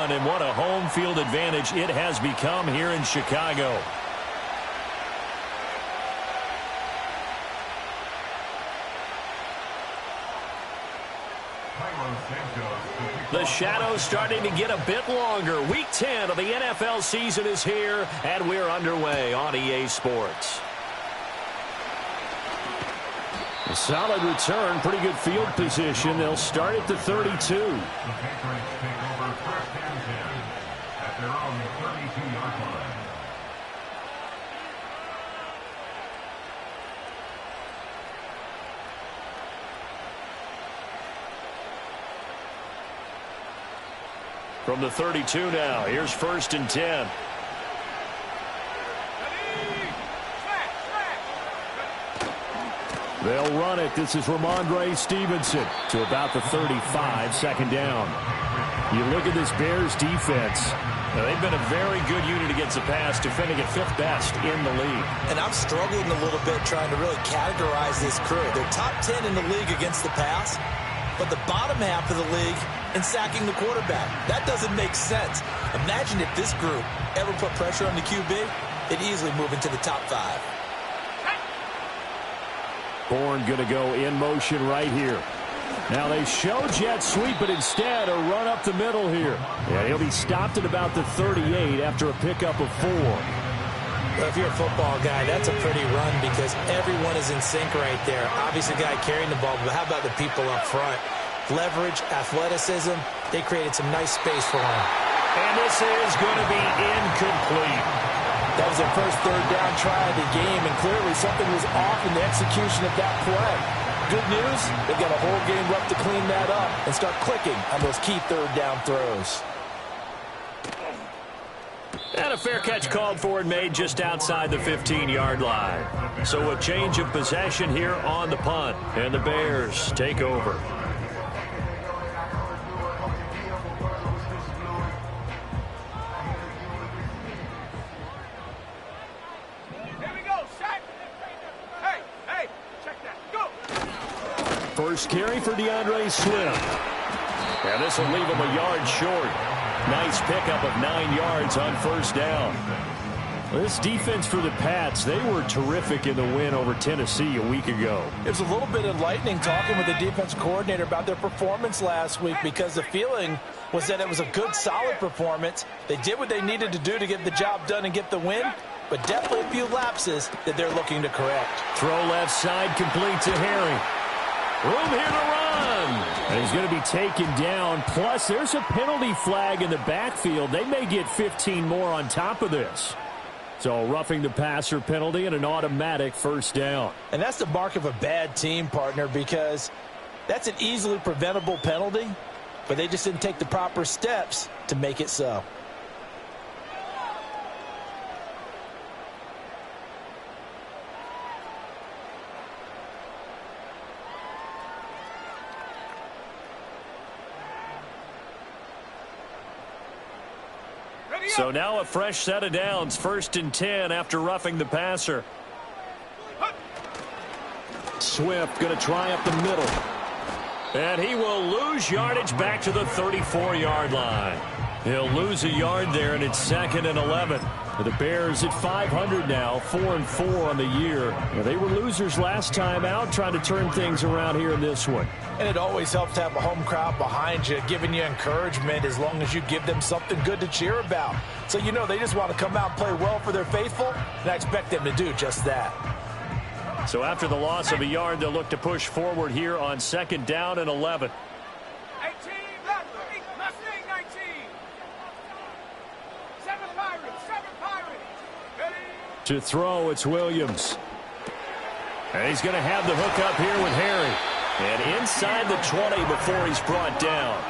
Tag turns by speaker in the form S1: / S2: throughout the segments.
S1: run, and what a home field advantage it has become here in Chicago. The shadow's starting to get a bit longer. Week 10 of the NFL season is here, and we're underway on EA Sports. A solid return, pretty good field position. They'll start at the 32. The Patriots take over first and 10 at their own 32-yard line. From the 32 now, here's first and 10. They'll run it. This is Ramondre Stevenson to about the 35, second down. You look at this Bears defense. Now, they've been a very good unit against the pass, defending at 5th best in the league.
S2: And I'm struggling a little bit trying to really categorize this crew. They're top 10 in the league against the pass, but the bottom half of the league in sacking the quarterback. That doesn't make sense. Imagine if this group ever put pressure on the QB, they'd easily move into the top 5.
S1: Bourne going to go in motion right here. Now they show jet sweep, but instead a run up the middle here. Yeah, he'll be stopped at about the 38 after a pickup of 4.
S2: Well, if you're a football guy, that's a pretty run because everyone is in sync right there. Obviously, the guy carrying the ball, but how about the people up front? Leverage, athleticism, they created some nice space for him.
S1: And this is going to be incomplete.
S2: That was their first third down try of the game, and clearly something was off in the execution of that play. Good news, they've got a whole game left to clean that up and start clicking on those key third down throws.
S1: And a fair catch called for and made just outside the 15-yard line. So a change of possession here on the punt, and the Bears take over. First carry for DeAndre Swift. And this will leave him a yard short. Nice pickup of 9 yards on first down. Well, this defense for the Pats, they were terrific in the win over Tennessee a week ago.
S2: It was a little bit enlightening talking with the defense coordinator about their performance last week because the feeling was that it was a good, solid performance. They did what they needed to do to get the job done and get the win, but definitely a few lapses that they're looking to correct.
S1: Throw left side complete to Harry. Room here to run. And he's going to be taken down. Plus, there's a penalty flag in the backfield. They may get 15 more on top of this. So, roughing the passer penalty and an automatic first down.
S2: And that's the mark of a bad team, partner, because that's an easily preventable penalty, but they just didn't take the proper steps to make it so.
S1: So now a fresh set of downs, first and 10 after roughing the passer. Swift going to try up the middle. And he will lose yardage back to the 34-yard line. He'll lose a yard there, and it's 2nd and 11. The Bears at 500 now, 4-4 on the year. They were losers last time out, trying to turn things around here in this one.
S2: And it always helps to have a home crowd behind you, giving you encouragement as long as you give them something good to cheer about. So you know they just want to come out and play well for their faithful, and I expect them to do just that.
S1: So after the loss of a yard, they'll look to push forward here on 2nd down and 11.
S3: 18, left, 19. 7 Pirates. Ready?
S1: To throw, it's Williams. And he's going to have the hook up here with Harry. And inside the 20 before he's brought down.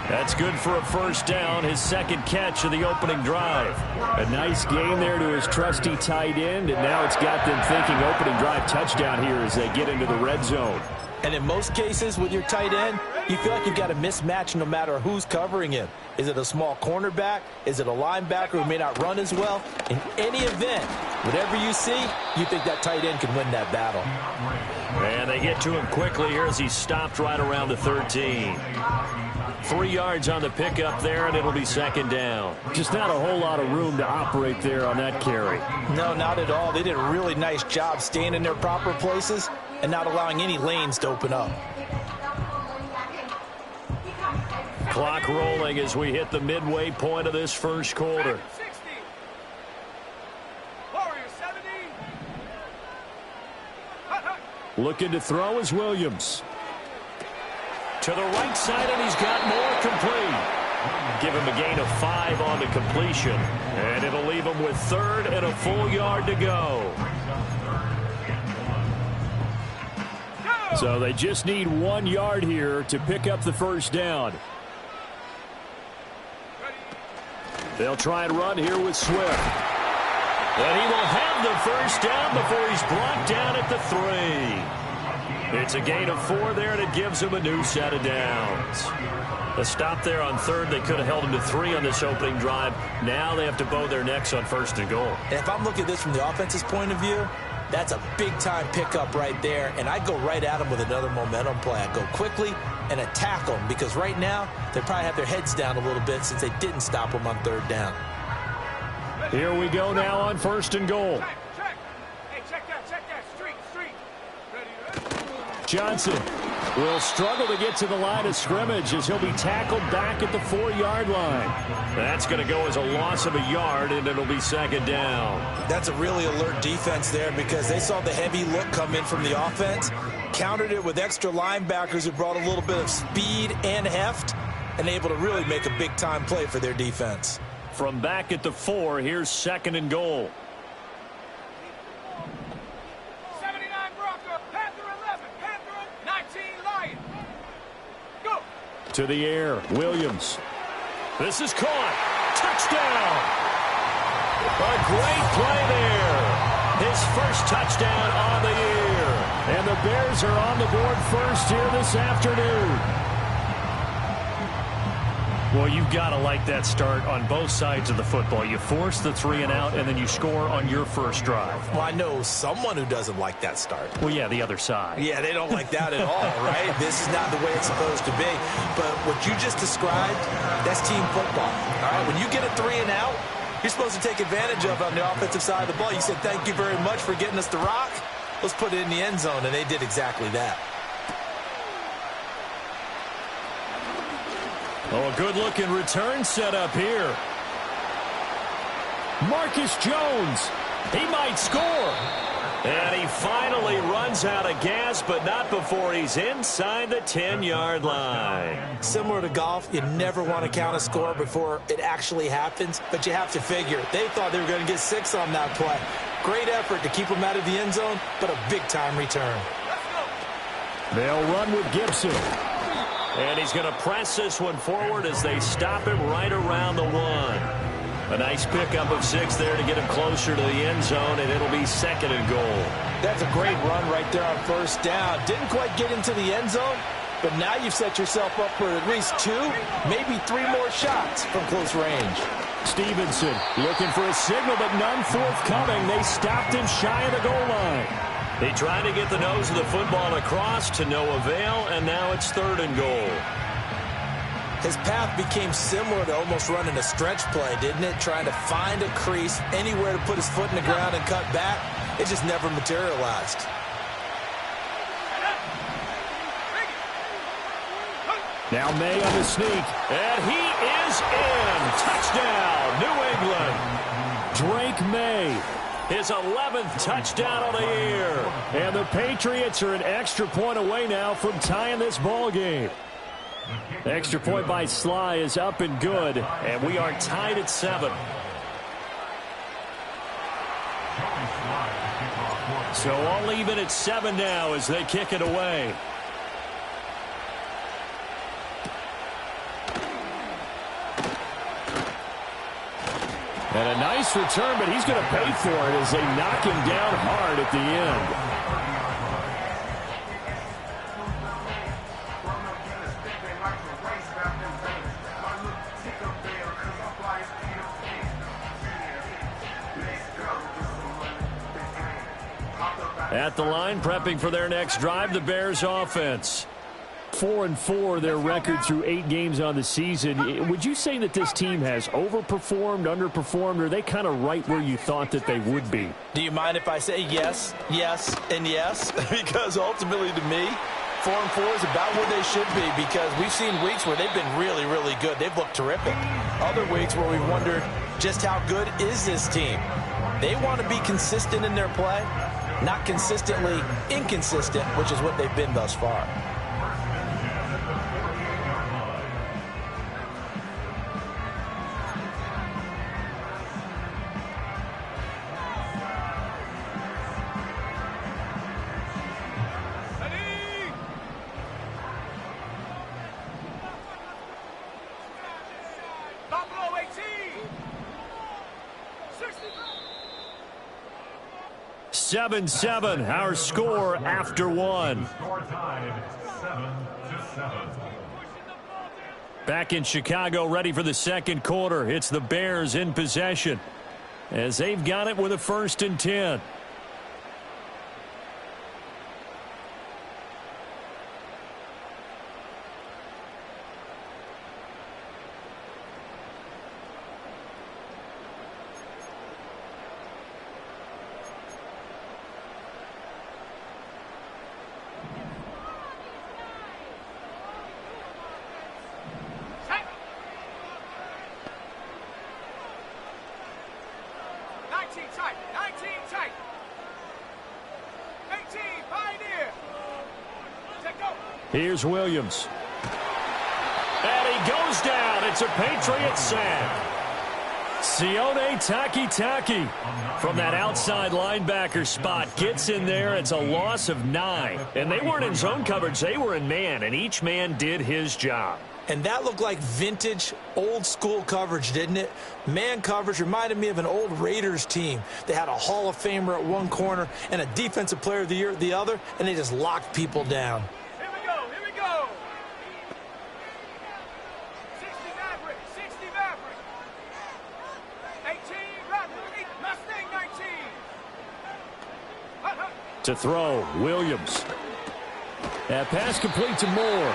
S1: That's good for a first down, his second catch of the opening drive. A nice gain there to his trusty tight end, and now it's got them thinking opening drive touchdown here as they get into the red zone.
S2: And in most cases with your tight end, you feel like you've got a mismatch no matter who's covering him. Is it a small cornerback? Is it a linebacker who may not run as well? In any event, whatever you see, you think that tight end can win that battle.
S1: And they get to him quickly here as he's stopped right around the 13. 3 yards on the pickup there, and it'll be second down.
S4: Just not a whole lot of room to operate there on that carry.
S2: No, not at all. They did a really nice job staying in their proper places and not allowing any lanes to open up.
S1: Clock rolling as we hit the midway point of this first quarter.
S3: 60. Warriors 70. Hut, hut.
S4: Looking to throw is Williams.
S1: To the right side, and he's got more complete. Give him a gain of 5 on the completion, and it'll leave him with 3rd and a full yard to go.
S4: So they just need 1 yard here to pick up the first down. They'll try and run here with Swift.
S1: And he will have the first down before he's brought down at the 3. It's a gain of 4 there, and it gives him a new set of downs. A stop there on 3rd. They could have held him to 3 on this opening drive. Now they have to bow their necks on 1st and goal.
S2: And if I'm looking at this from the offense's point of view, that's a big-time pickup right there, and I go right at them with another momentum play. I go quickly and attack them because right now they probably have their heads down a little bit since they didn't stop them on 3rd down.
S4: Here we go now on 1st and goal.
S3: Check. Hey, check that. Street. Ready.
S4: Johnson will struggle to get to the line of scrimmage as he'll be tackled back at the 4-yard line.
S1: That's going to go as a loss of a yard, and it'll be second down.
S2: That's a really alert defense there because they saw the heavy look come in from the offense, countered it with extra linebackers who brought a little bit of speed and heft, and able to really make a big-time play for their defense.
S1: From back at the 4, here's 2nd and goal.
S3: 79 Bronco. Panther 11. Panther 19 Lion. Go.
S4: To the air, Williams.
S1: This is caught. Touchdown. A great play there. His first touchdown on the year.
S4: And the Bears are on the board first here this afternoon.
S1: Well, you've got to like that start on both sides of the football. You force the 3 and out, and then you score on your first drive.
S2: Well, I know someone who doesn't like that start.
S1: Well, yeah, the other side.
S2: Yeah, they don't like that at all, right? This is not the way it's supposed to be. But what you just described, that's team football. All right, when you get a 3 and out, you're supposed to take advantage of it on the offensive side of the ball. You said, thank you very much for getting us the rock. Let's put it in the end zone, and they did exactly that.
S4: Oh, a good-looking return set up here. Marcus Jones. He might score.
S1: And he finally runs out of gas, but not before he's inside the 10-yard line.
S2: Similar to golf, you never want to count a score before it actually happens, but you have to figure. They thought they were going to get 6 on that play. Great effort to keep them out of the end zone, but a big-time return.
S4: They'll run with Gibson.
S1: And he's going to press this one forward as they stop him right around the 1. A nice pickup of 6 there to get him closer to the end zone, and it'll be 2nd and goal.
S2: That's a great run right there on 1st down. Didn't quite get into the end zone, but now you've set yourself up for at least 2, maybe 3 more shots from close range.
S4: Stevenson looking for a signal, but none forthcoming. They stopped him shy of the goal line.
S1: They tried to get the nose of the football across to no avail, and now it's 3rd and goal.
S2: His path became similar to almost running a stretch play, didn't it? Trying to find a crease, anywhere to put his foot in the ground and cut back. It just never materialized.
S4: Now May on the sneak.
S1: And he is in. Touchdown, New England.
S4: Drake May.
S1: His 11th touchdown of the year.
S4: And the Patriots are an extra point away now from tying this ball game. Extra point by Sly is up and good.
S1: And we are tied at 7.
S4: So all even at 7 now as they kick it away. And a nice return, but he's going to pay for it as they knock him down hard at the end.
S1: At the line, prepping for their next drive, the Bears offense.
S4: 4-4, their record through 8 games on the season. Would you say that this team has overperformed, underperformed, or are they kind of right where you thought that they would be?
S2: Do you mind if I say yes, yes, and yes? Because ultimately to me, 4-4 is about where they should be, because we've seen weeks where they've been really, really good. They've looked terrific. Other weeks where we've wondered just how good is this team. They want to be consistent in their play, not consistently inconsistent, which is what they've been thus far.
S3: Buffalo 18.
S4: 7-7, our score after one.
S5: Score tied 7-7.
S4: Back in Chicago, ready for the second quarter. It's the Bears in possession as they've got it with a 1st and 10.
S3: Tight, 19 tight. 18, Pioneer. Take go.
S4: Here's Williams. And he goes down. It's a Patriots sack. Sione Takitaki from that outside linebacker spot gets in there. It's a loss of 9. And they weren't in zone coverage. They were in man, and each man did his job.
S2: And that looked like vintage, old-school coverage, didn't it? Man coverage reminded me of an old Raiders team. They had a Hall of Famer at one corner and a Defensive Player of the Year at the other, and they just locked people down.
S3: Here we go, here we go. 60 Maverick, 60 Maverick. 18 Maverick, Mustang 19. Hut, hut.
S4: To throw, Williams. That pass complete to Moore.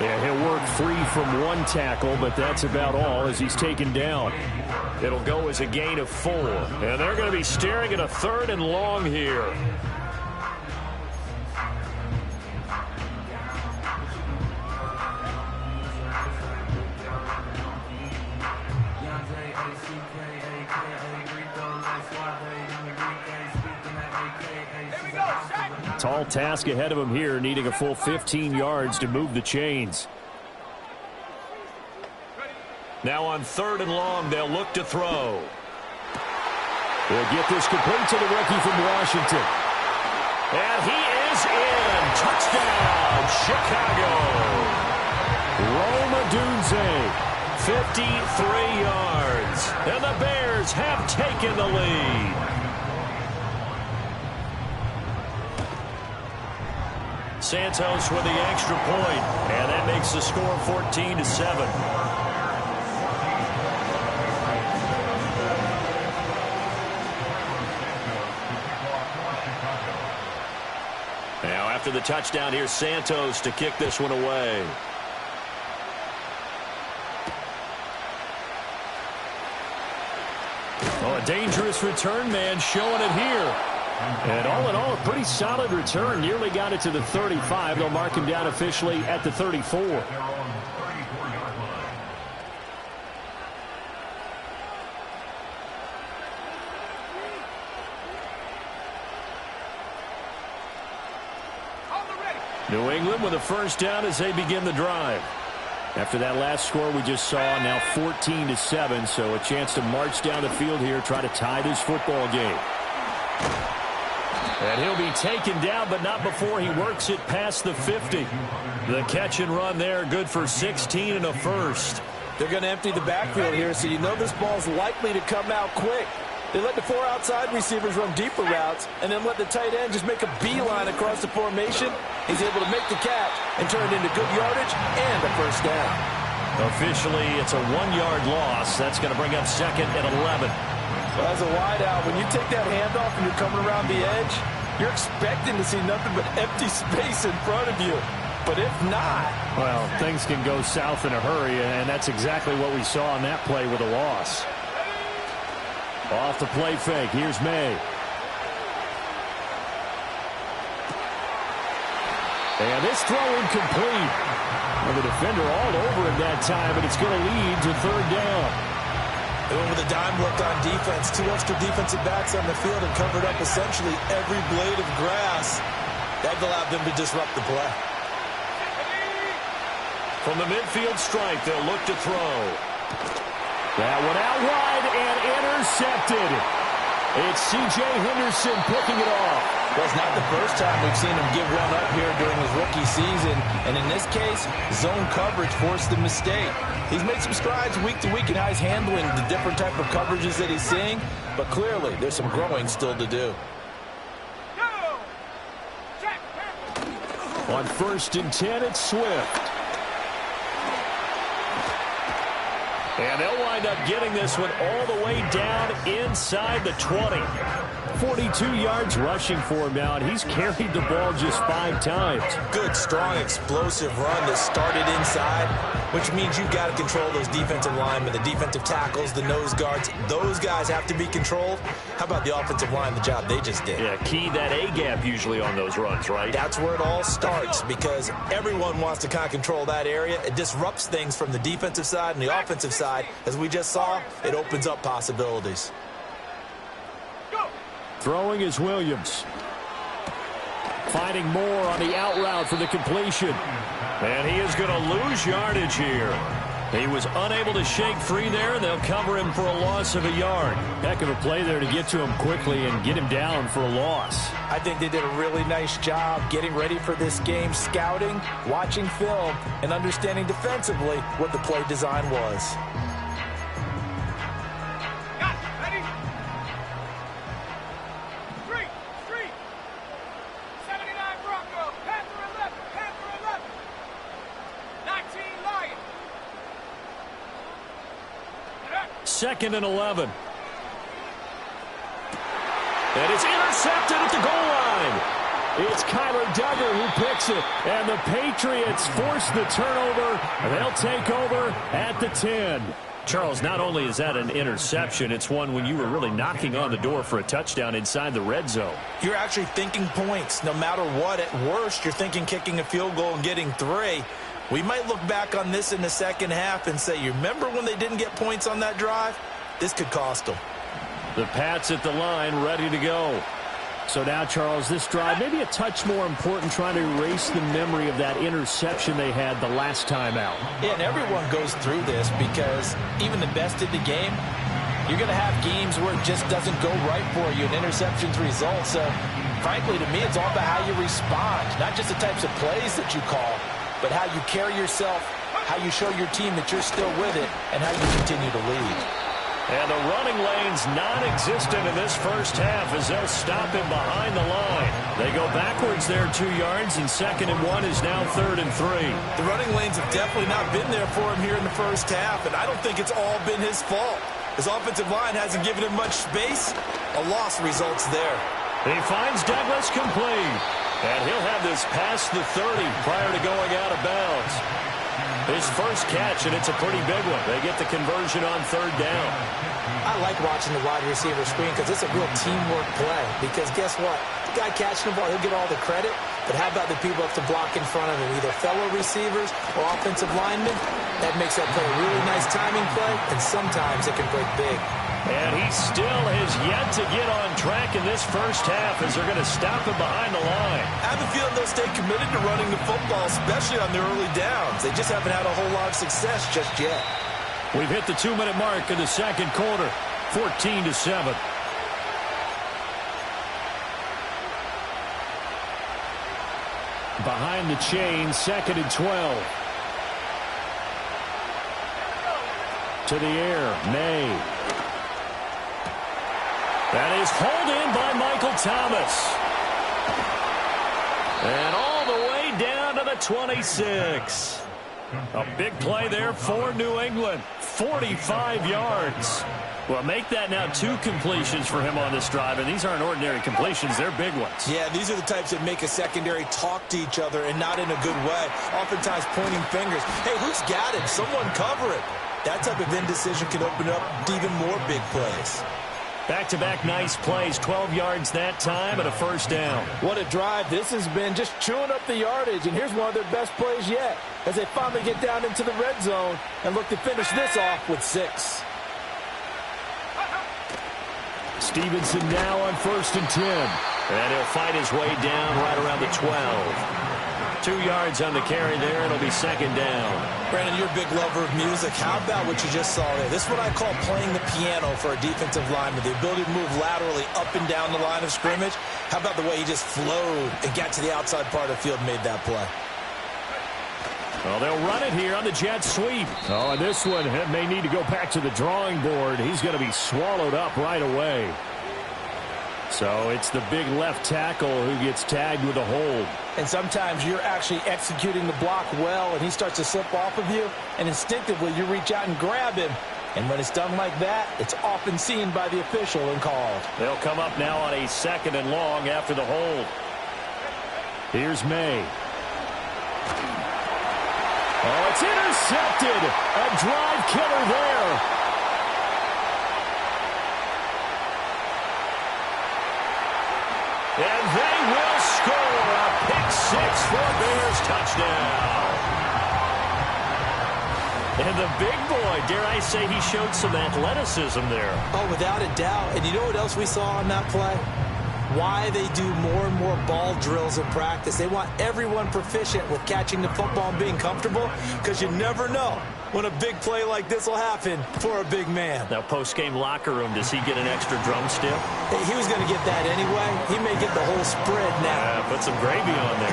S4: Yeah, he'll work free from one tackle, but that's about all as he's taken down. It'll go as a gain of 4. And they're going to be staring at a 3rd and long here. Tall task ahead of him here, needing a full 15 yards to move the chains. Now on 3rd and long, they'll look to throw. They'll get this complete to the rookie from Washington. And he is in. Touchdown, Chicago. Rome Odunze, 53 yards. And the Bears have taken the lead. Santos with the extra point, and that makes the score 14-7. Now after the touchdown, here's Santos to kick this one away. Oh, a dangerous return man showing it here. And all in all, a pretty solid return. Nearly got it to the 35. They'll mark him down officially at the 34. New England with a 1st down as they begin the drive. After that last score we just saw, now 14-7, so a chance to march down the field here, try to tie this football game. And he'll be taken down, but not before he works it past the 50. The catch and run there, good for 16 and a 1st.
S2: They're going to empty the backfield here, so you know this ball's likely to come out quick. They let the 4 outside receivers run deeper routes, and then let the tight end just make a beeline across the formation. He's able to make the catch and turn it into good yardage and a 1st down.
S4: Officially, it's a 1-yard loss. That's going to bring up 2nd and 11.
S2: Well, as a wideout, when you take that handoff and you're coming around the edge, you're expecting to see nothing but empty space in front of you. but if not...
S4: Well, things can go south in a hurry, and that's exactly what we saw on that play with a loss. Off the play fake, here's May. And this throw incomplete. And the defender all over him that time, and it's going to lead to third down.
S2: They went with a dime look on defense. 2 extra defensive backs on the field and covered up essentially every blade of grass. That allowed them to disrupt the play.
S1: From the midfield strike, they'll look to throw.
S4: That one out wide and intercepted. It's C.J. Henderson picking it off.
S2: Well, it's not the first time we've seen him give one up here during his rookie season. And in this case, zone coverage forced the mistake. He's made some strides week to week in how he's handling the different type of coverages that he's seeing. But clearly, there's some growing still to do.
S4: On 1st and 10, it's Swift.
S1: And they'll wind up getting this one all the way down inside the 20.
S4: 42 yards rushing for him now, and he's carried the ball just 5 times.
S2: Good, strong, explosive run that started inside, which means you've got to control those defensive linemen, the defensive tackles, the nose guards. Those guys have to be controlled. How about the offensive line, the job they just did?
S1: Yeah, key that A-gap usually on those runs, right?
S2: That's where it all starts because everyone wants to kind of control that area. It disrupts things from the defensive side and the offensive side. As we just saw, it opens up possibilities.
S4: Throwing is Williams. Finding more on the out route for the completion.
S1: And he is going to lose yardage here. He was unable to shake free there. They'll cover him for a loss of a yard.
S4: Heck of a play there to get to him quickly and get him down for a loss.
S2: I think they did a really nice job getting ready for this game, scouting, watching film, and understanding defensively what the play design was.
S4: Second and 11.
S1: And it's intercepted at the goal line.
S4: It's Kyler Duggar who picks it. And the Patriots force the turnover. They'll take over at the 10.
S1: Charles, not only is that an interception, it's one when you were really knocking on the door for a touchdown inside the red zone.
S2: You're actually thinking points. No matter what, at worst, you're thinking kicking a field goal and getting 3. We might look back on this in the second half and say, you remember when they didn't get points on that drive? This could cost them.
S4: The Pats at the line, ready to go. So now, Charles, this drive maybe a touch more important, trying to erase the memory of that interception they had the last time out.
S2: Yeah, and everyone goes through this because even the best in the game, you're going to have games where it just doesn't go right for you, and interceptions result. So, frankly, to me, it's all about how you respond, not just the types of plays that you call, but how you carry yourself, how you show your team that you're still with it, and how you continue to lead.
S1: And the running lane's non-existent in this first half as they'll stop him behind the line. They go backwards there 2 yards, and 2nd and 1 is now 3rd and 3.
S2: The running lanes have definitely not been there for him here in the first half, and I don't think it's all been his fault. His offensive line hasn't given him much space. A loss results there.
S1: He finds Douglas complete. And he'll have this past the 30 prior to going out of bounds. His first catch, and it's a pretty big one. They get the conversion on 3rd down.
S2: I like watching the wide receiver screen because it's a real teamwork play. Because guess what? The guy catching the ball, he'll get all the credit. But how about the people up to block in front of him, either fellow receivers or offensive linemen? That makes that play a really nice timing play, and sometimes it can break big.
S1: And he still has yet to get on track in this first half as they're going to stop him behind the line.
S2: I have a feeling they'll stay committed to running the football, especially on their early downs. They just haven't had a whole lot of success just yet.
S4: We've hit the 2-minute mark in the second quarter, 14-7. Behind the chain, 2nd and 12. To the air, May. That is hauled in by Michael Thomas. And all the way down to the 26. A big play there for New England. 45 yards. Well, make that now 2 completions for him on this drive, and these aren't ordinary completions. They're big ones.
S2: Yeah, these are the types that make a secondary talk to each other and not in a good way. Oftentimes pointing fingers. Hey, who's got him? Someone cover it. That type of indecision can open up to even more big plays.
S4: Back-to-back nice plays. 12 yards that time and a first down.
S6: What a drive this has been, just chewing up the yardage. And here's one of their best plays yet as they finally get down into the red zone and look to finish this off with 6.
S4: Stevenson now on 1st and 10. And he'll fight his way down right around the 12. 2 yards on the carry there. It'll be second down.
S2: Brandon, you're a big lover of music. How about what you just saw there? This is what I call playing the piano for a defensive lineman. The ability to move laterally up and down the line of scrimmage. How about the way he just flowed and got to the outside part of the field and made that play?
S4: Well, they'll run it here on the jet sweep. Oh, and this one may need to go back to the drawing board. He's going to be swallowed up right away. So it's the big left tackle who gets tagged with a hold.
S6: And sometimes you're actually executing the block well, and he starts to slip off of you, and instinctively you reach out and grab him. And when it's done like that, it's often seen by the official and called.
S4: They'll come up now on a 2nd and long after the hold. Here's May. Oh, it's intercepted. A drive killer there. And they will score a pick-6 for a Bears touchdown. And the big boy, dare I say, he showed some athleticism there.
S2: Oh, without a doubt. And you know what else we saw on that play? Why they do more and more ball drills in practice. They want everyone proficient with catching the football and being comfortable, because you never know when a big play like this will happen for a big man.
S4: Now, post-game locker room, does he get an extra drumstick?
S2: Hey, he was going to get that anyway. He may get the whole spread now.
S4: Put some gravy on there.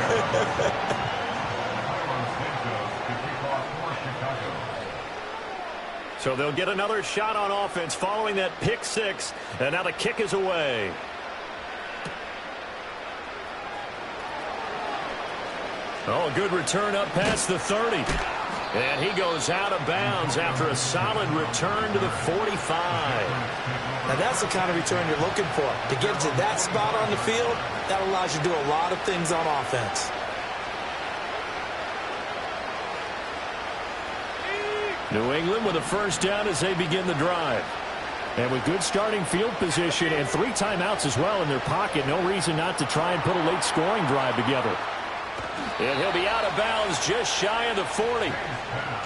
S4: So they'll get another shot on offense following that pick-6, and now the kick is away. Oh, a good return up past the 30. And he goes out of bounds after a solid return to the 45.
S2: Now, that's the kind of return you're looking for. To get to that spot on the field, that allows you to do a lot of things on offense.
S4: New England with a first down as they begin the drive. And with good starting field position and 3 timeouts as well in their pocket, no reason not to try and put a late scoring drive together. And he'll be out of bounds just shy of the 40.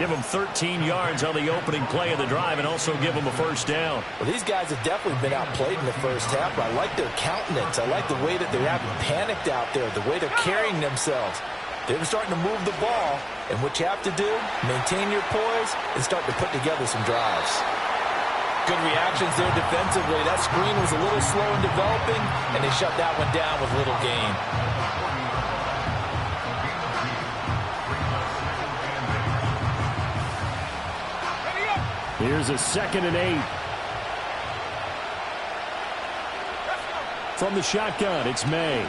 S4: Give him 13 yards on the opening play of the drive and also give him a first down.
S6: Well, these guys have definitely been outplayed in the first half. I like their countenance. I like the way that they're having panicked out there, the way they're carrying themselves. They're starting to move the ball, and what you have to do, maintain your poise and start to put together some drives. Good reactions there defensively. That screen was a little slow in developing, and they shut that one down with little gain.
S4: Here's a 2nd and 8. From the shotgun, it's May.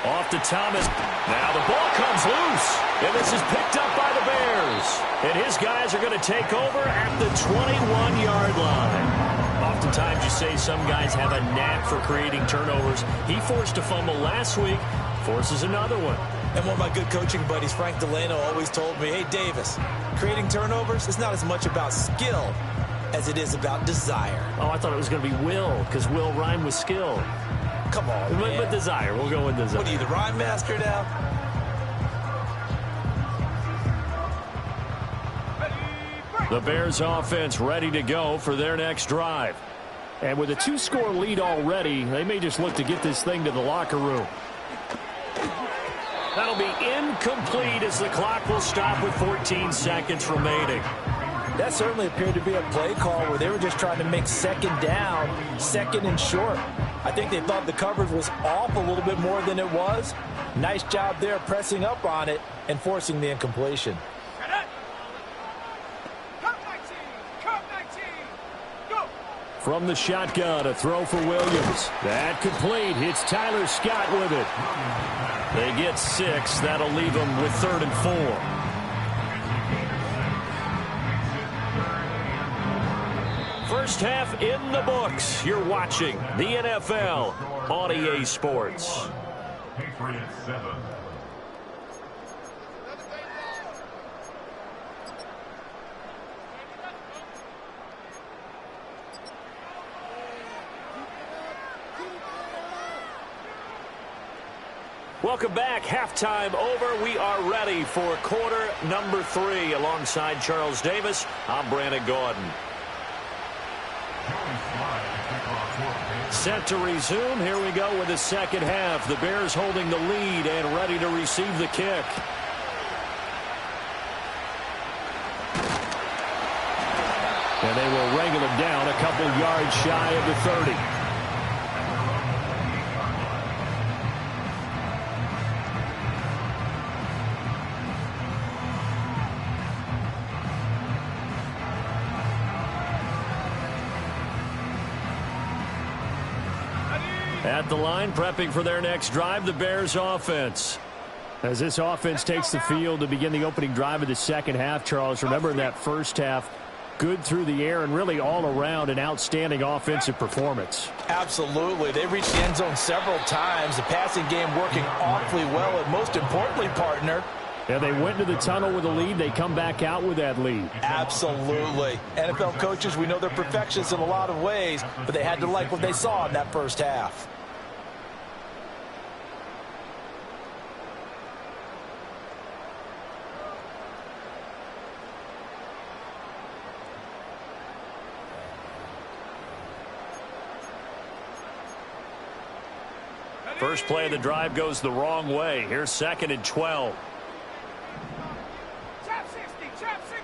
S4: Off to Thomas. Now the ball comes loose. And this is picked up by the Bears. And his guys are going to take over at the 21-yard line. Oftentimes you say some guys have a knack for creating turnovers. He forced a fumble last week, forces another one.
S2: And one of my good coaching buddies, Frank Delano, always told me, hey, Davis, creating turnovers is not as much about skill as it is about desire.
S4: Oh, I thought it was going to be will, because will rhyme with skill.
S2: Come on, man.
S4: But desire. We'll go with desire.
S2: What are you, the rhyme master now?
S4: The Bears offense ready to go for their next drive. And with a 2-score lead already, they may just look to get this thing to the locker room. That'll be incomplete as the clock will stop with 14 seconds remaining.
S6: That certainly appeared to be a play call where they were just trying to make 2nd down, 2nd and short. I think they thought the coverage was off a little bit more than it was. Nice job there pressing up on it and forcing the incompletion.
S4: From the shotgun, a throw for Williams. That complete. It's Tyler Scott with it. They get 6. That'll leave them with 3rd and 4. First half in the books. You're watching the NFL on EA Sports.
S5: Patriots 7.
S4: Welcome back. Halftime over. We are ready for quarter number 3. Alongside Charles Davis, I'm Brandon Gordon. Set to resume. Here we go with the second half. The Bears holding the lead and ready to receive the kick. And they will wrangle him down a couple yards shy of the 30. At the line, prepping for their next drive, the Bears offense. As this offense takes the field to begin the opening drive of the second half, Charles, remember in that first half, good through the air and really all around an outstanding offensive performance.
S6: Absolutely. They reached the end zone several times. The passing game working awfully well, and most importantly, partner,
S4: yeah, they went to the tunnel with a lead. They come back out with that lead.
S6: Absolutely. NFL coaches, we know they're perfectionists in a lot of ways, but they had to like what they saw in that first half.
S4: First play of the drive goes the wrong way. Here's 2nd and 12.
S3: Chap 60, chap 60.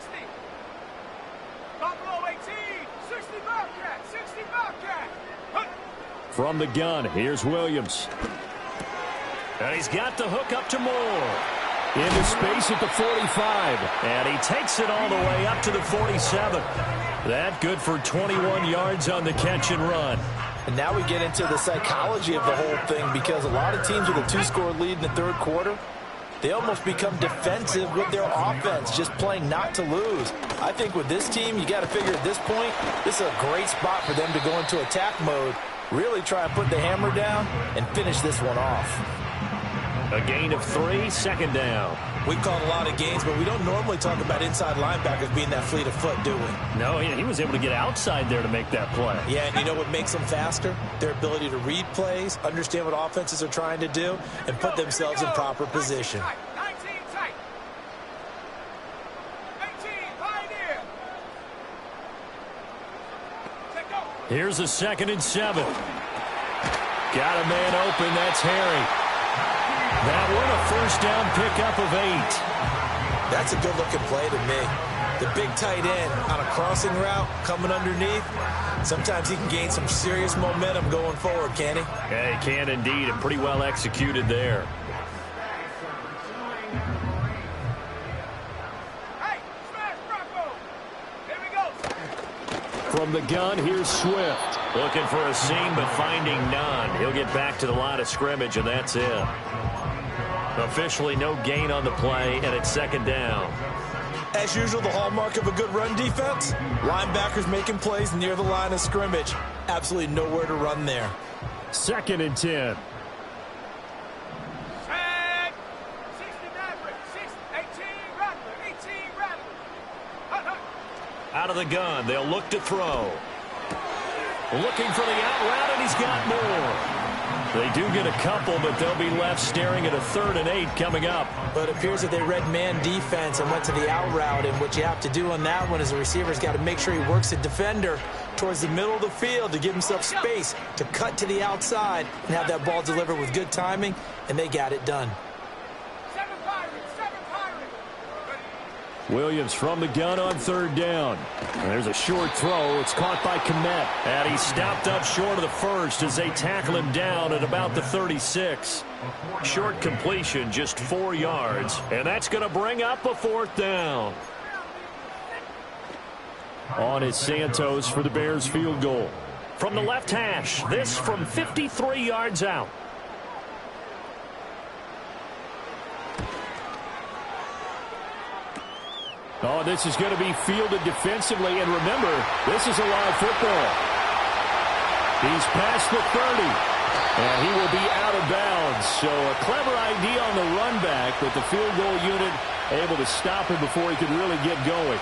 S3: Buffalo 18, 60 Bobcat, 60 Bobcat. Hunt.
S4: From the gun, here's Williams. And he's got the hook up to Moore. Into space at the 45. And he takes it all the way up to the 47. That good for 21 yards on the catch and run.
S6: And now we get into the psychology of the whole thing, because a lot of teams with a 2-score lead in the third quarter, they almost become defensive with their offense, just playing not to lose. I think with this team, you got to figure at this point, this is a great spot for them to go into attack mode, really try and put the hammer down and finish this one off.
S4: A gain of 3, 2nd down.
S2: We've called a lot of games, but we don't normally talk about inside linebackers being that fleet of foot, do we?
S4: No, he was able to get outside there to make that play.
S2: Yeah, and you know what makes them faster? Their ability to read plays, understand what offenses are trying to do, and put themselves in proper position.
S3: 19 tight. 18, pioneer. Take go.
S4: Here's a 2nd and 7. Got a man open. That's Harry. That one a first down pickup of 8.
S2: That's a good-looking play to me. The big tight end on a crossing route coming underneath. Sometimes he can gain some serious momentum going forward, can he?
S4: Yeah, he can indeed, and pretty well executed there.
S3: Hey, smash Bronco. Here we go.
S4: From the gun, here's Swift. Looking for a seam, but finding none. He'll get back to the line of scrimmage, and that's it. Officially no gain on the play, and it's 2nd down.
S2: As usual, the hallmark of a good run defense, linebackers making plays near the line of scrimmage. Absolutely nowhere to run there.
S4: 2nd and 10.
S3: Set. 60 Maverick, 18 Rattler, 18 Rattler. Hunt, hunt.
S4: Out of the gun, they'll look to throw. Looking for the out route, and he's got more. They do get a couple, but they'll be left staring at a 3rd and 8 coming up.
S2: But it appears that they read man defense and went to the out route, and what you have to do on that one is the receiver's got to make sure he works the defender towards the middle of the field to give himself space to cut to the outside and have that ball delivered with good timing, and they got it done.
S3: 7 Pirates, 7 Pirates.
S4: Williams from the gun on 3rd down. And there's a short throw. It's caught by Kmet. And he's stopped up short of the first as they tackle him down at about the 36. Short completion, just 4 yards. And that's going to bring up a 4th down. On is Santos for the Bears field goal. From the left hash, this from 53 yards out. Oh, this is going to be fielded defensively. And remember, this is a live football. He's past the 30. And he will be out of bounds. So a clever idea on the run back, but the field goal unit able to stop him before he could really get going.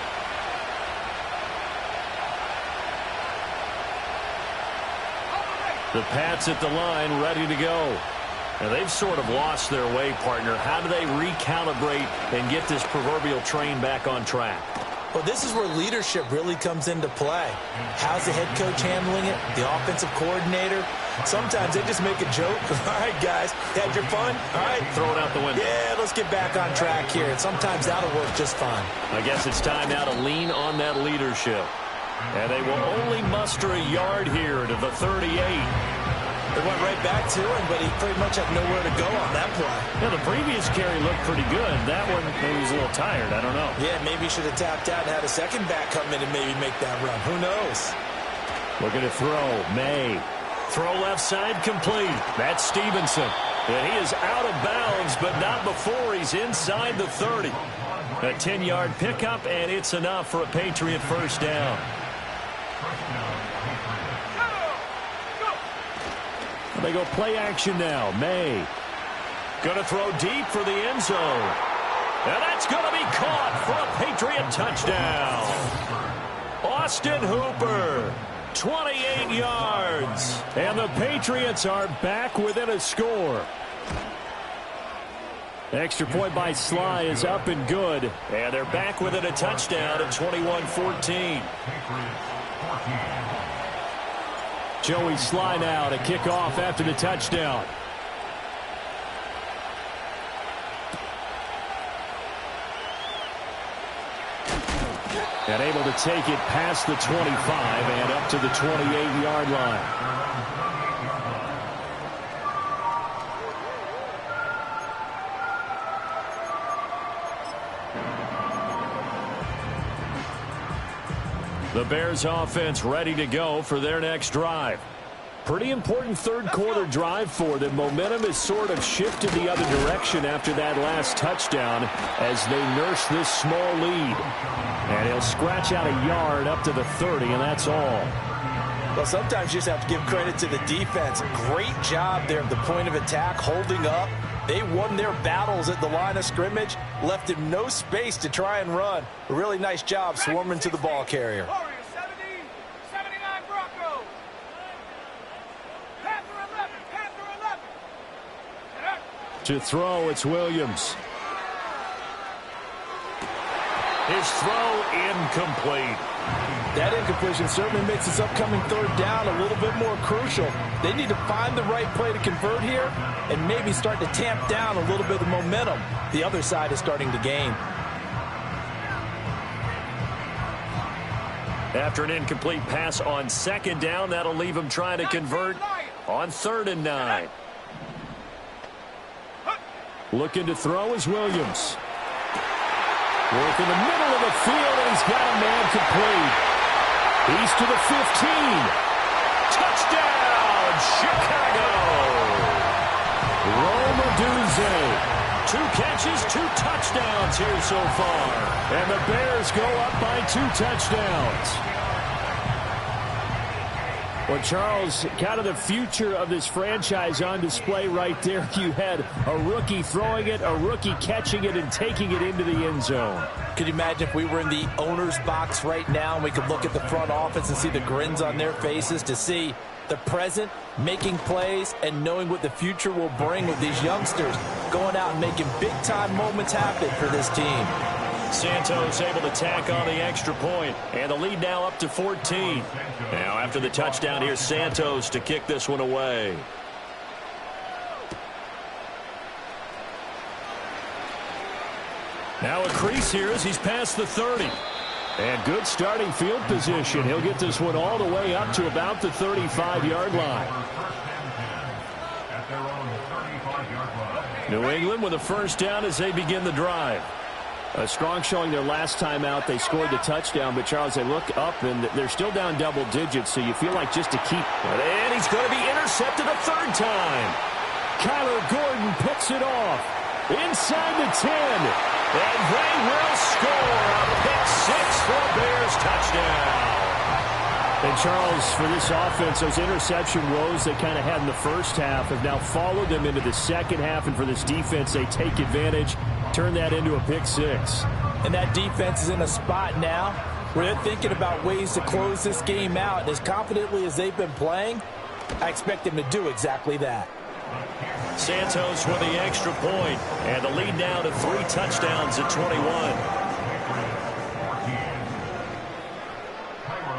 S4: The Pats at the line, ready to go. Now, they've sort of lost their way, partner. How do they recalibrate and get this proverbial train back on track?
S2: Well, this is where leadership really comes into play. How's the head coach handling it? The offensive coordinator? Sometimes they just make a joke. All right, guys, had your fun? All right.
S4: Throw it out the window.
S2: Yeah, let's get back on track here. And sometimes that'll work just fine.
S4: I guess it's time now to lean on that leadership. And they will only muster a yard here to the 38.
S2: They went right back to him, but he pretty much had nowhere to go on that play.
S4: Yeah, the previous carry looked pretty good. That one, maybe he's a little tired. I don't know.
S2: Yeah, maybe he should have tapped out and had a second back come in and maybe make that run. Who knows?
S4: Looking to throw. May. Throw left side complete. That's Stevenson. And he is out of bounds, but not before he's inside the 30. A 10-yard pickup, and it's enough for a Patriot first down. They go play action now. May. Going to throw deep for the end zone. And that's going to be caught for a Patriot touchdown. Austin Hooper, 28 yards. And the Patriots are back within a score. Extra point by Sly is up and good. And they're back within a touchdown at 21-14. Joey Sly now to kick off after the touchdown. And able to take it past the 25 and up to the 28-yard line. The Bears offense ready to go for their next drive. Pretty important third quarter drive for them. Momentum has sort of shifted the other direction after that last touchdown as they nurse this small lead. And he'll scratch out a yard up to the 30, and that's all.
S6: Well, sometimes you just have to give credit to the defense. Great job there at the point of attack, holding up. They won their battles at the line of scrimmage, left him no space to try and run. A really nice job swarming to the ball carrier.
S3: Warriors 70, 79 Broncos. Panther 11, Panther 11.
S4: To throw, it's Williams. His throw incomplete.
S6: That incompletion certainly makes this upcoming third down a little bit more crucial. They need to find the right play to convert here and maybe start to tamp down a little bit of momentum the other side is starting to gain.
S4: After an incomplete pass on second down, that'll leave him trying to convert on 3rd and 9. Looking to throw is Williams. Work in the middle of the field, and he's got a man complete. He's to the 15. Touchdown, Chicago! Rome Odunze. 2 catches, 2 touchdowns here so far. And the Bears go up by 2 touchdowns. Well, Charles, kind of the future of this franchise on display right there. You had a rookie throwing it, a rookie catching it, and taking it into the end zone.
S6: Could you imagine if we were in the owner's box right now and we could look at the front office and see the grins on their faces to see the present making plays and knowing what the future will bring with these youngsters going out and making big-time moments happen for this team.
S4: Santos able to tack on the extra point, and the lead now up to 14. Now after the touchdown, here's Santos to kick this one away. Now a crease here as he's past the 30. And good starting field position. He'll get this one all the way up to about the 35-yard line. New England with a first down as they begin the drive. A strong showing their last time out. They scored the touchdown, but Charles, they look up and they're still down double digits, so you feel like just to keep. And he's going to be intercepted a 3rd time. Kyler Gordon picks it off inside the 10. And they will score a pick six for a Bears touchdown. And, Charles, for this offense, those interception woes they kind of had in the first half have now followed them into the second half. And for this defense, they take advantage, turn that into a pick six.
S6: And that defense is in a spot now where they're thinking about ways to close this game out. And as confidently as they've been playing, I expect them to do exactly that.
S4: Santos with the extra point, and the lead now to 3 touchdowns at 21.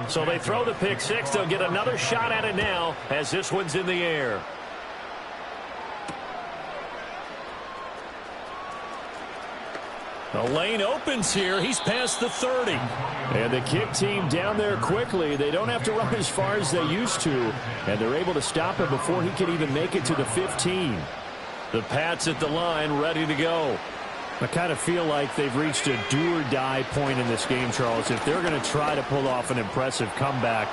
S4: So they throw the pick six. They'll get another shot at it now as this one's in the air. The lane opens here. He's past the 30. And the kick team down there quickly. They don't have to run as far as they used to. And they're able to stop him before he can even make it to the 15. The Pats at the line ready to go. I kind of feel like they've reached a do-or-die point in this game, Charles. If they're going to try to pull off an impressive comeback,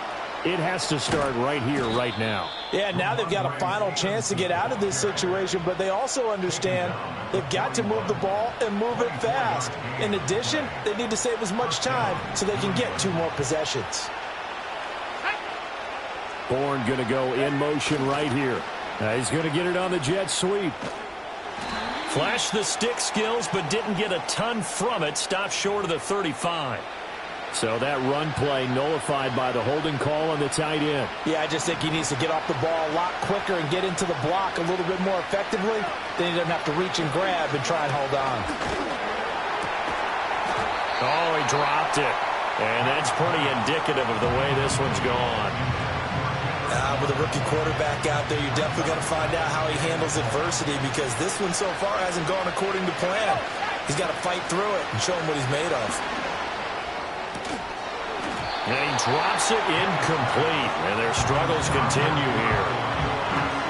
S4: it has to start right here, right now.
S6: Yeah, now they've got a final chance to get out of this situation, but they also understand they've got to move the ball and move it fast. In addition, they need to save as much time so they can get 2 more possessions.
S4: Bourne going to go in motion right here. He's going to get it on the jet sweep. Flashed the stick skills, but didn't get a ton from it. Stopped short of the 35. So that run play nullified by the holding call on the tight end.
S6: Yeah, I just think he needs to get off the ball a lot quicker and get into the block a little bit more effectively. Then he doesn't have to reach and grab and try and hold on.
S4: Oh, he dropped it. And that's pretty indicative of the way this one's gone.
S2: With a rookie quarterback out there, you're definitely going to find out how he handles adversity, because this one so far hasn't gone according to plan. He's got to fight through it and show him what he's made of.
S4: And he drops it incomplete, and their struggles continue here.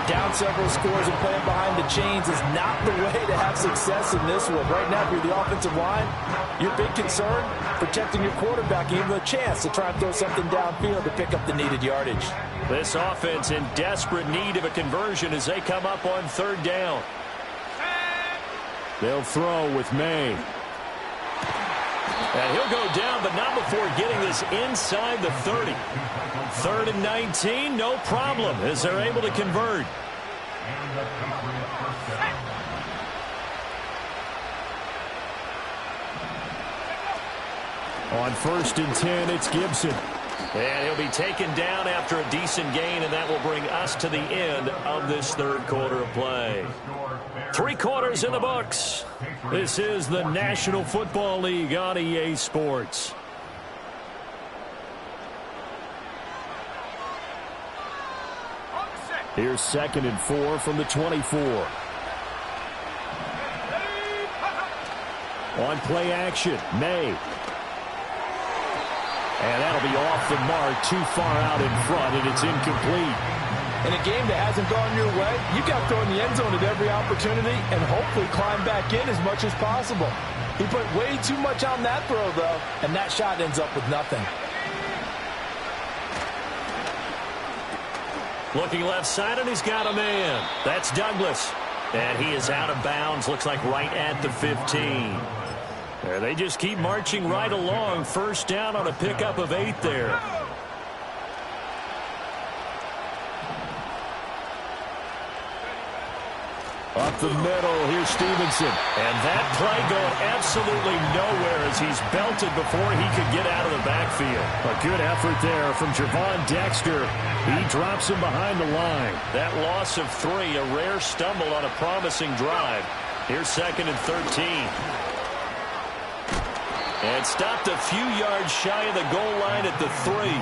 S6: Down several scores and playing behind the chains is not the way to have success in this one. Right now, if you're the offensive line, your big concern, protecting your quarterback, and even a chance to try and throw something downfield to pick up the needed yardage.
S4: This offense in desperate need of a conversion as they come up on 3rd down. They'll throw with May. And he'll go down, but not before getting this inside the 30. 3rd and 19, no problem, as they're able to convert. On 1st and 10, it's Gibson. And he'll be taken down after a decent gain, and that will bring us to the end of this 3rd quarter of play. 3 quarters in the books. This is the National Football League on EA Sports. Here's 2nd and 4 from the 24. On play action, May. And that'll be off the mark, too far out in front, and it's incomplete.
S6: In a game that hasn't gone your way, you've got to throw in the end zone at every opportunity and hopefully climb back in as much as possible. He put way too much on that throw, though, and that shot ends up with nothing.
S4: Looking left side, and he's got a man. That's Douglas. And he is out of bounds, looks like right at the 15. There, they just keep marching right along. 1st down on a pickup of 8 there. Up the middle, here's Stevenson. And that play going absolutely nowhere as he's belted before he could get out of the backfield. A good effort there from Javon Dexter. He drops him behind the line. That loss of 3, a rare stumble on a promising drive. Here's 2nd and 13. And stopped a few yards shy of the goal line at the 3.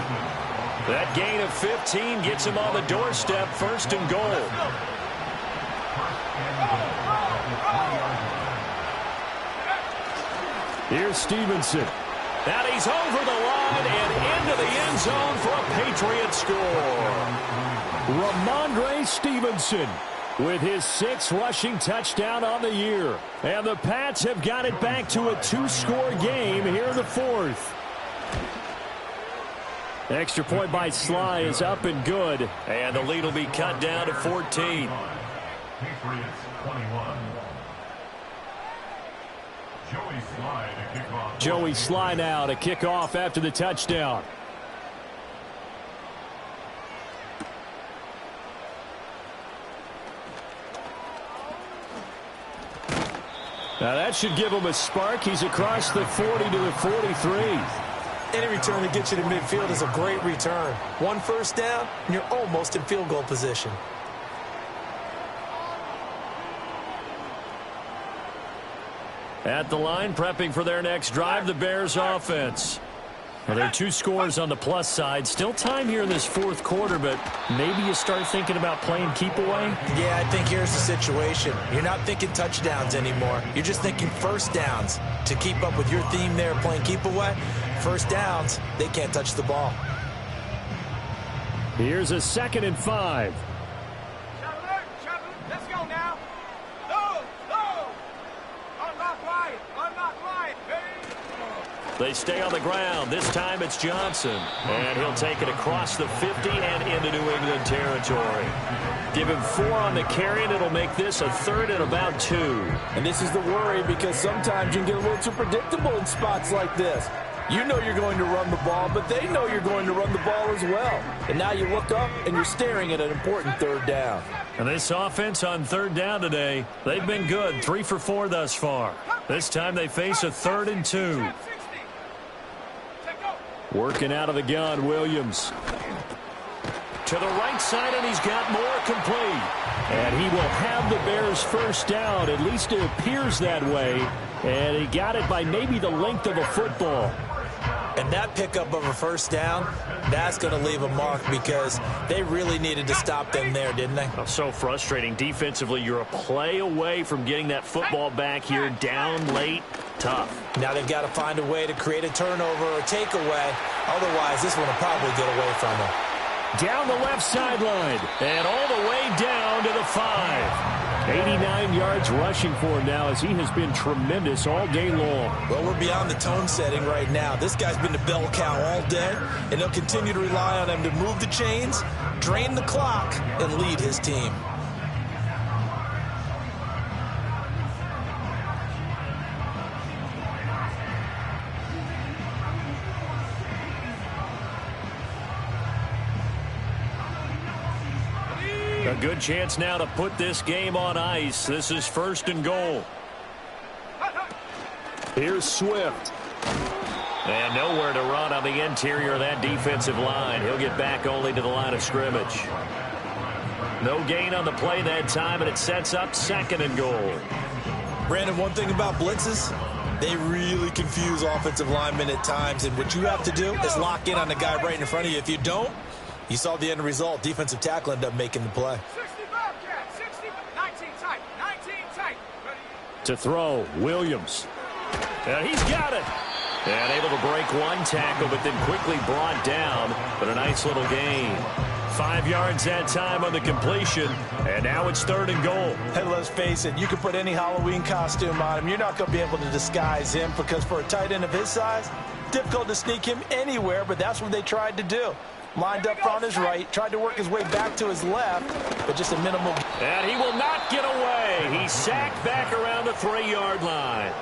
S4: That gain of 15 gets him on the doorstep, 1st and goal. Here's Stevenson. And he's over the line and into the end zone for a Patriots score. Ramondre Stevenson with his 6th rushing touchdown on the year. And the Pats have got it back to a 2-score game here in the 4th. Extra point by Sly is up and good. And the lead will be cut down to 14.
S5: Patriots 21.
S4: Joey Sly now to kick off after the touchdown. Now that should give him a spark. He's across the 40 to the 43.
S6: Any return that gets you to midfield is a great return. One first down, and you're almost in field goal position.
S4: At the line, prepping for their next drive, the Bears offense. Well, there are 2 scores on the plus side. Still time here in this fourth quarter, but maybe you start thinking about playing keep away?
S6: Yeah, I think here's the situation. You're not thinking touchdowns anymore. You're just thinking first downs. To keep up with your theme there, playing keep away, first downs, they can't touch the ball.
S4: Here's a 2nd and 5.
S3: Let's go now. Go. Unlock line.
S4: They stay on the ground. This time it's Johnson. And he'll take it across the 50 and into New England territory. Give him 4 on the carry, and it'll make this a 3rd and about 2.
S6: And this is the worry, because sometimes you can get a little too predictable in spots like this. You know you're going to run the ball, but they know you're going to run the ball as well. And now you look up, and you're staring at an important 3rd down.
S4: And this offense on 3rd down today, they've been good. 3 for 4 thus far. This time they face a 3rd and 2. Working out of the gun, Williams. To the right side, and he's got more complete. And he will have the Bears first down. At least it appears that way. And he got it by maybe the length of a football.
S6: And that pickup of a first down, that's going to leave a mark, because they really needed to stop them there, didn't they?
S4: Oh, so frustrating. Defensively, you're a play away from getting that football back here down late. Tough.
S6: Now they've got to find a way to create a turnover or takeaway. Otherwise, this one will probably get away from them.
S4: Down the left sideline and all the way down to the 5. 89 yards rushing for him now, as he has been tremendous all day long.
S6: Well, we're beyond the tone setting right now. This guy's been the bell cow all day, and they'll continue to rely on him to move the chains, drain the clock, and lead his team.
S4: A good chance now to put this game on ice. This is 1st and goal. Here's Swift. And nowhere to run on the interior of that defensive line. He'll get back only to the line of scrimmage. No gain on the play that time, and it sets up 2nd and goal.
S6: Brandon, one thing about blitzes, they really confuse offensive linemen at times, and what you have to do is lock in on the guy right in front of you. If you don't, you saw the end result. Defensive tackle ended up making the play.
S3: 19 tight.
S4: To throw, Williams. And he's got it. And able to break one tackle, but then quickly brought down. But a nice little gain. 5 yards that time on the completion. And now it's 3rd and goal.
S6: Hey, let's face it, you can put any Halloween costume on him. You're not going to be able to disguise him, because for a tight end of his size, difficult to sneak him anywhere, but that's what they tried to do. Lined up on his right, tried to work his way back to his left, but just a minimal.
S4: And he will not get away. He's sacked back around the 3-yard line.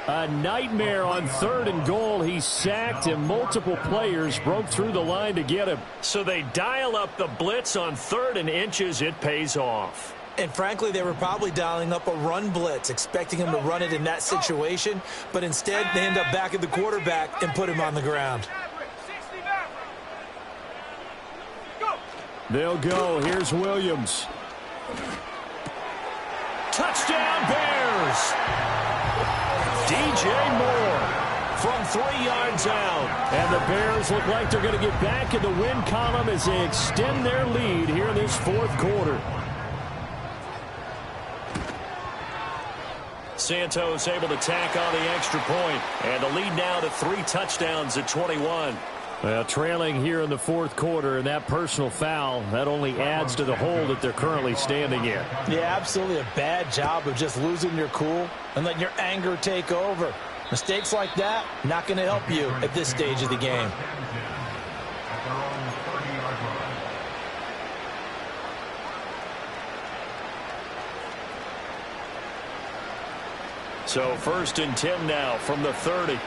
S4: A nightmare on 3rd and goal. He's sacked, and multiple players broke through the line to get him. So they dial up the blitz on 3rd and inches. It pays off.
S6: And frankly, they were probably dialing up a run blitz, expecting him to run it in that situation, but instead they end up back at the quarterback and put him on the ground.
S4: They'll go. Here's Williams. Touchdown, Bears! DJ Moore from 3 yards out. And the Bears look like they're going to get back in the win column as they extend their lead here in this 4th quarter. Santos able to tack on the extra point, and the lead now to 3 touchdowns at 21. Well, trailing here in the 4th quarter, and that personal foul, that only adds to the hole that they're currently standing in.
S6: Yeah, absolutely a bad job of just losing your cool and letting your anger take over. Mistakes like that, not going to help you at this stage of the game.
S1: So 1st and 10 now from the 30.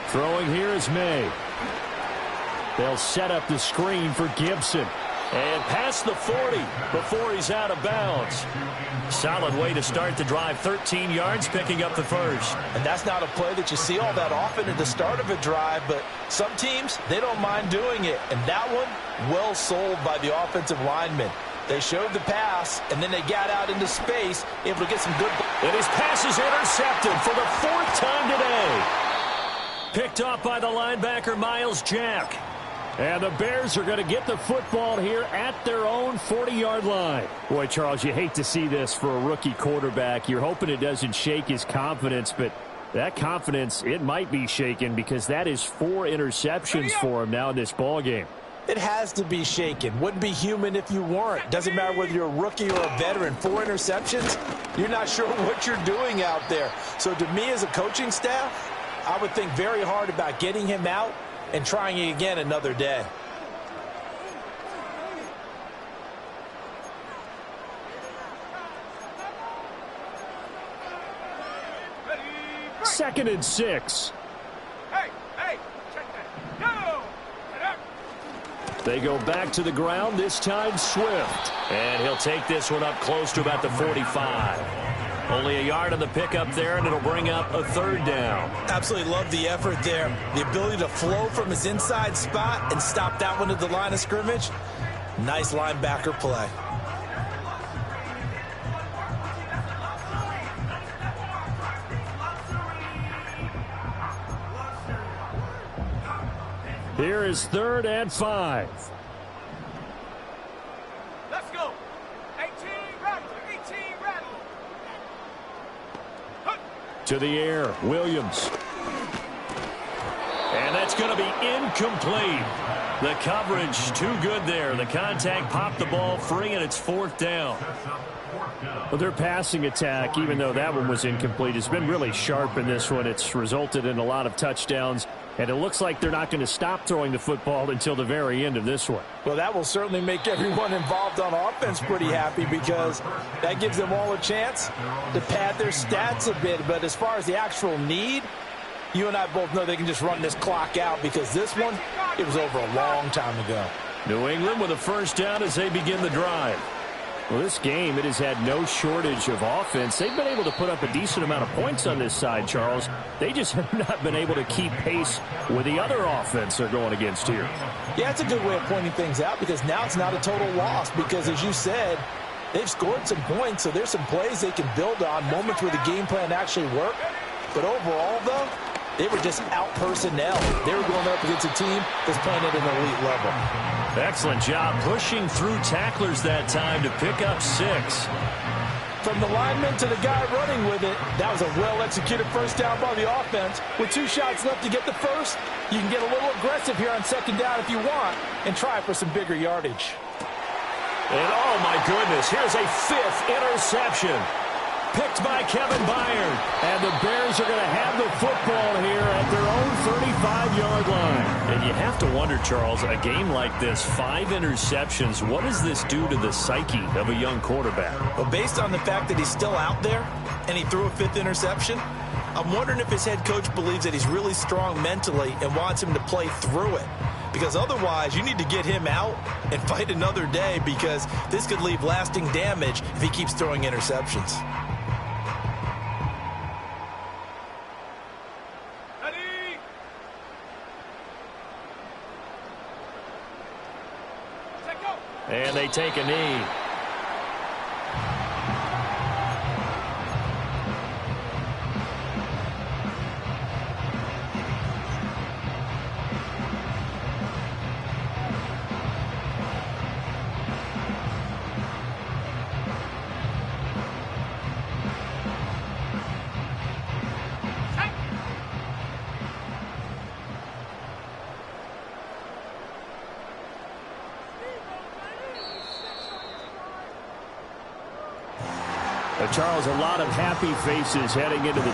S4: Throwing here is May. They'll set up the screen for Gibson.
S1: And past the 40 before he's out of bounds. Solid way to start the drive. 13 yards, picking up the first.
S6: And that's not a play that you see all that often at the start of a drive, but some teams, they don't mind doing it. And that one, well sold by the offensive lineman. They showed the pass, and then they got out into space, able to get some good.
S1: And his pass is intercepted for the 4th time today.
S4: Picked off by the linebacker, Miles Jack. And the Bears are going to get the football here at their own 40-yard line. Boy, Charles, you hate to see this for a rookie quarterback. You're hoping it doesn't shake his confidence, but that confidence, it might be shaken because that is 4 interceptions for him now in this ballgame.
S6: It has to be shaken. Wouldn't be human if you weren't. Doesn't matter whether you're a rookie or a veteran. 4 interceptions, you're not sure what you're doing out there. So to me as a coaching staff, I would think very hard about getting him out and trying it again another day.
S4: Second and 6.
S3: Hey, check that. Go!
S4: They go back to the ground, this time Swift.
S1: And he'll take this one up close to about the 45. Only a yard on the pickup there, and it'll bring up a 3rd down.
S6: Absolutely love the effort there. The ability to flow from his inside spot and stop that one at the line of scrimmage. Nice linebacker play.
S4: Here is 3rd and 5.
S3: Let's go. 18 Rattler, 18 Rattler.
S4: To the air, Williams.
S1: And that's going to be incomplete. The coverage too good there. The contact popped the ball free, and it's 4th down.
S4: Well, their passing attack, even though that one was incomplete, has been really sharp in this one. It's resulted in a lot of touchdowns, and it looks like they're not going to stop throwing the football until the very end of this one.
S6: Well, that will certainly make everyone involved on offense pretty happy because that gives them all a chance to pad their stats a bit. But as far as the actual need, you and I both know they can just run this clock out because this one, it was over a long time ago.
S4: New England with a 1st down as they begin the drive. Well, this game, it has had no shortage of offense. They've been able to put up a decent amount of points on this side, Charles. They just have not been able to keep pace with the other offense they're going against here.
S6: Yeah, it's a good way of pointing things out because now it's not a total loss because, as you said, they've scored some points, so there's some plays they can build on, moments where the game plan actually worked. But overall, though, they were just out-personnel. They were going up against a team that's playing at an elite level.
S1: Excellent job pushing through tacklers that time to pick up 6.
S6: From the lineman to the guy running with it, that was a well-executed 1st down by the offense. With 2 shots left to get the first, you can get a little aggressive here on 2nd down if you want and try for some bigger yardage.
S1: And oh my goodness, here's a 5th interception. Picked by Kevin Byard.
S4: And the Bears are going to have the football here at their own 35-yard line.
S1: And you have to wonder, Charles, a game like this, 5 interceptions, what does this do to the psyche of a young quarterback?
S6: Well, based on the fact that he's still out there and he threw a 5th interception, I'm wondering if his head coach believes that he's really strong mentally and wants him to play through it. Because otherwise, you need to get him out and fight another day because this could leave lasting damage if he keeps throwing interceptions.
S1: And they take a knee.
S4: Charles, a lot of happy faces heading into the